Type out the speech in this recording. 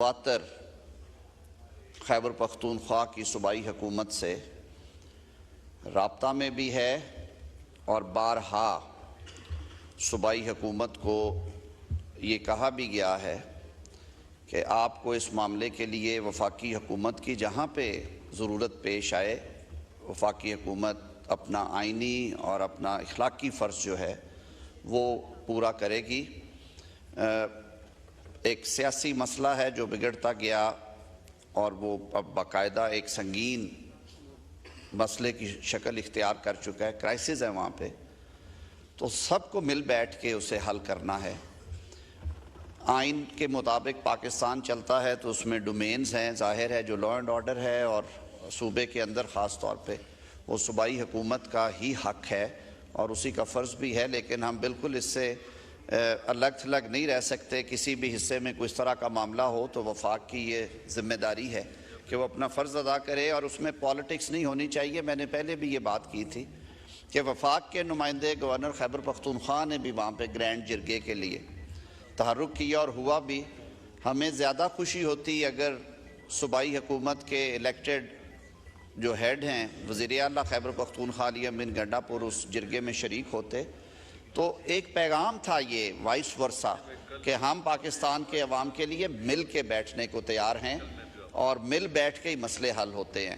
تواتر خیبر پختونخوا کی صوبائی حکومت سے رابطہ میں بھی ہے اور بارہا صوبائی حکومت کو یہ کہا بھی گیا ہے کہ آپ کو اس معاملے کے لیے وفاقی حکومت کی جہاں پہ ضرورت پیش آئے وفاقی حکومت اپنا آئینی اور اپنا اخلاقی فرض جو ہے وہ پورا کرے گی۔ ایک سیاسی مسئلہ ہے جو بگڑتا گیا اور وہ اب باقاعدہ ایک سنگین مسئلے کی شکل اختیار کر چکا ہے، کرائسس ہے وہاں پہ، تو سب کو مل بیٹھ کے اسے حل کرنا ہے۔ آئین کے مطابق پاکستان چلتا ہے تو اس میں ڈومینز ہیں، ظاہر ہے جو لا اینڈ آرڈر ہے اور صوبے کے اندر خاص طور پہ وہ صوبائی حکومت کا ہی حق ہے اور اسی کا فرض بھی ہے، لیکن ہم بالکل اس سے الگ تھلگ نہیں رہ سکتے۔ کسی بھی حصے میں کوئی اس طرح کا معاملہ ہو تو وفاق کی یہ ذمہ داری ہے کہ وہ اپنا فرض ادا کرے اور اس میں پالیٹکس نہیں ہونی چاہیے۔ میں نے پہلے بھی یہ بات کی تھی کہ وفاق کے نمائندے گورنر خیبر پختونخوا نے بھی وہاں پہ گرینڈ جرگے کے لیے تحرک کیا اور ہوا بھی۔ ہمیں زیادہ خوشی ہوتی اگر صوبائی حکومت کے الیکٹڈ جو ہیڈ ہیں وزیر اعلیٰ خیبر پختونخوا علی امین گنڈا پور اس جرگے میں شریک ہوتے، تو ایک پیغام تھا یہ وائس ورثہ کہ ہم پاکستان کے عوام کے لیے مل کے بیٹھنے کو تیار ہیں اور مل بیٹھ کے ہی مسئلے حل ہوتے ہیں۔